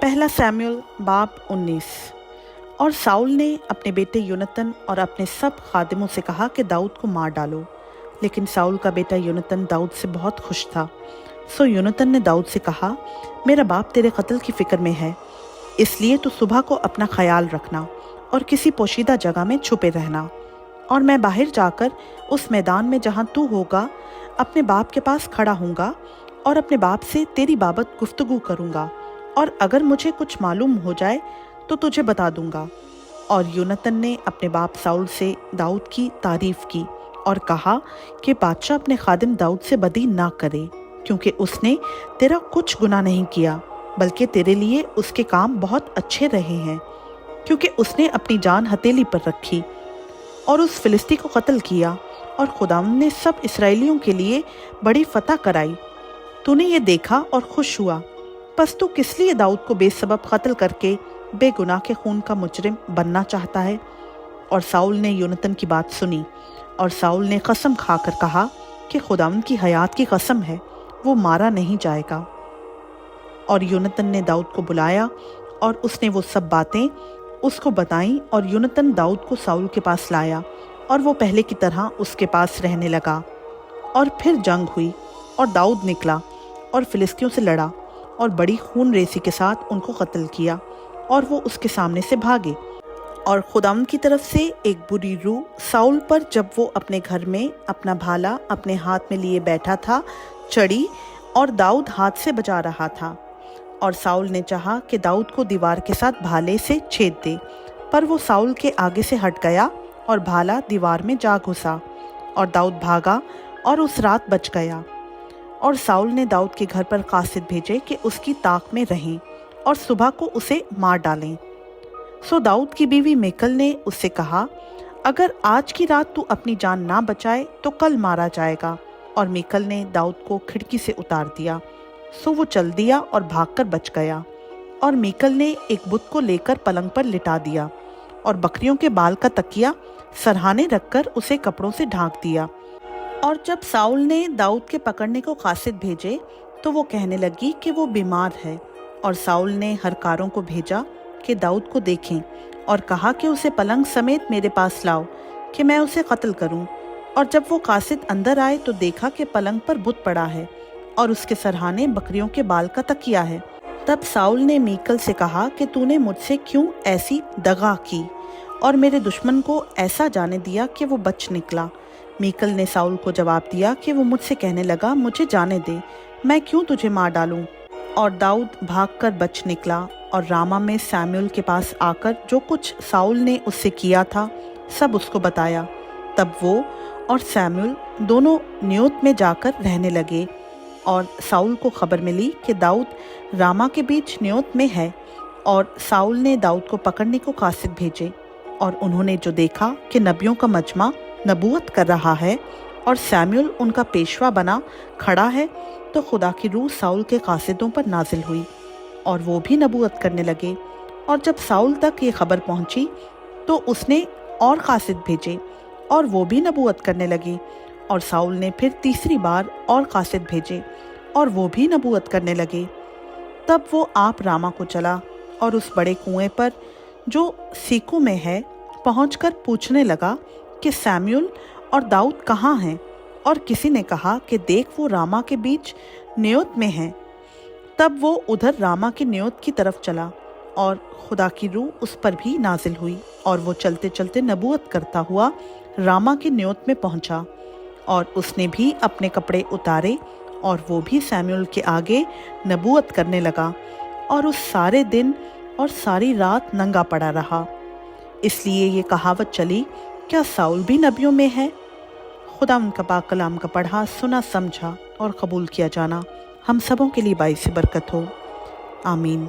पहला सैमुएल बाब 19। और साउल ने अपने बेटे योनतन और अपने सब खादिमों से कहा कि दाऊद को मार डालो। लेकिन साउल का बेटा योनतन दाऊद से बहुत खुश था। सो योनतन ने दाऊद से कहा, मेरा बाप तेरे कत्ल की फिक्र में है, इसलिए तू सुबह को अपना ख्याल रखना और किसी पोशीदा जगह में छुपे रहना, और मैं बाहर जाकर उस मैदान में जहाँ तू होगा अपने बाप के पास खड़ा हूँगा और अपने बाप से तेरी बाबत गुफ्तगू करूँगा, और अगर मुझे कुछ मालूम हो जाए तो तुझे बता दूंगा। और योनतन ने अपने बाप साउल से दाऊद की तारीफ की और कहा कि बादशाह अपने खादिम दाऊद से बदी ना करे, क्योंकि उसने तेरा कुछ गुनाह नहीं किया, बल्कि तेरे लिए उसके काम बहुत अच्छे रहे हैं, क्योंकि उसने अपनी जान हथेली पर रखी और उस फिलिस्ती को कत्ल किया, और खुदावंद ने सब इसराइलियों के लिए बड़ी फतह कराई। तूने ये देखा और खुश हुआ, बस तू किस लिए दाऊद को बेसबब कत्ल करके बेगुनाह के खून का मुजरिम बनना चाहता है? और साउल ने योनतन की बात सुनी, और साउल ने कसम खाकर कहा कि खुदावंद की हयात की कसम है, वो मारा नहीं जाएगा। और योनतन ने दाऊद को बुलाया और उसने वो सब बातें उसको बताईं, और योनतन दाऊद को साउल के पास लाया, और वो पहले की तरह उसके पास रहने लगा। और फिर जंग हुई, और दाऊद निकला और फिलिस्तियों से लड़ा और बड़ी खून रेसी के साथ उनको कत्ल किया, और वो उसके सामने से भागे। और खुदावंद की तरफ से एक बुरी रूह साउल पर जब वो अपने घर में अपना भाला अपने हाथ में लिए बैठा था चढ़ी, और दाऊद हाथ से बचा रहा था। और साउल ने चाहा कि दाऊद को दीवार के साथ भाले से छेद दे, पर वो साउल के आगे से हट गया और भाला दीवार में जा घुसा, और दाऊद भागा और उस रात बच गया। और साउल ने दाऊद के घर पर कासिद भेजे कि उसकी ताक में रहें और सुबह को उसे मार डालें। सो दाऊद की बीवी मेकल ने उससे कहा, अगर आज की रात तू अपनी जान ना बचाए तो कल मारा जाएगा। और मेकल ने दाऊद को खिड़की से उतार दिया, सो वो चल दिया और भागकर बच गया। और मेकल ने एक बुत को लेकर पलंग पर लिटा दिया, और बकरियों के बाल का तकिया सरहाने रखकर उसे कपड़ों से ढांक दिया। और जब साउल ने दाऊद के पकड़ने को कासिद भेजे तो वो कहने लगी कि वो बीमार है। और साउल ने हरकारों को भेजा कि दाऊद को देखें, और कहा कि उसे पलंग समेत मेरे पास लाओ कि मैं उसे कत्ल करूं। और जब वो कासिद अंदर आए तो देखा कि पलंग पर बुत पड़ा है, और उसके सरहाने बकरियों के बाल का तकिया है। तब साउल ने मीकल से कहा कि तूने मुझसे क्यों ऐसी दगा की और मेरे दुश्मन को ऐसा जाने दिया कि वो बच निकला। मीकल ने साउल को जवाब दिया कि वो मुझसे कहने लगा, मुझे जाने दे, मैं क्यों तुझे मार डालूं। और दाऊद भागकर बच निकला, और रामा में सैमुएल के पास आकर जो कुछ साउल ने उससे किया था सब उसको बताया। तब वो और सैमुएल दोनों न्योत में जाकर रहने लगे। और साउल को खबर मिली कि दाऊद रामा के बीच न्योत में है, और साउल ने दाऊद को पकड़ने को कासिद भेजे। और उन्होंने जो देखा कि नबियों का मजमा नबूवत कर रहा है और सैमुएल उनका पेशवा बना खड़ा है, तो खुदा की रूह साउल के कासिदों पर नाजिल हुई, और वो भी नबूवत करने लगे। और जब साउल तक ये खबर पहुंची तो उसने और कासिद भेजे, और वो भी नबूवत करने लगे। और साउल ने फिर तीसरी बार और कासिद भेजे, और वो भी नबूवत करने लगे। तब वो आप रामा को चला, और उस बड़े कुएं पर जो सीकू में है पहुंचकर पूछने लगा कि सैमुएल और दाऊद कहाँ हैं। और किसी ने कहा कि देख वो रामा के बीच न्योत में हैं। तब वो उधर रामा की न्योत की तरफ चला, और खुदा की रूह उस पर भी नाजिल हुई, और वो चलते चलते नबूवत करता हुआ रामा की न्योत में पहुंचा। और उसने भी अपने कपड़े उतारे, और वो भी सैमुएल के आगे नबूवत करने लगा, और उस सारे दिन और सारी रात नंगा पड़ा रहा। इसलिए ये कहावत चली, क्या साउल भी नबियों में है? खुदा उनका पाक कलाम का पढ़ा, सुना, समझा और कबूल किया जाना हम सबों के लिए बाइस बरकत हो। आमीन।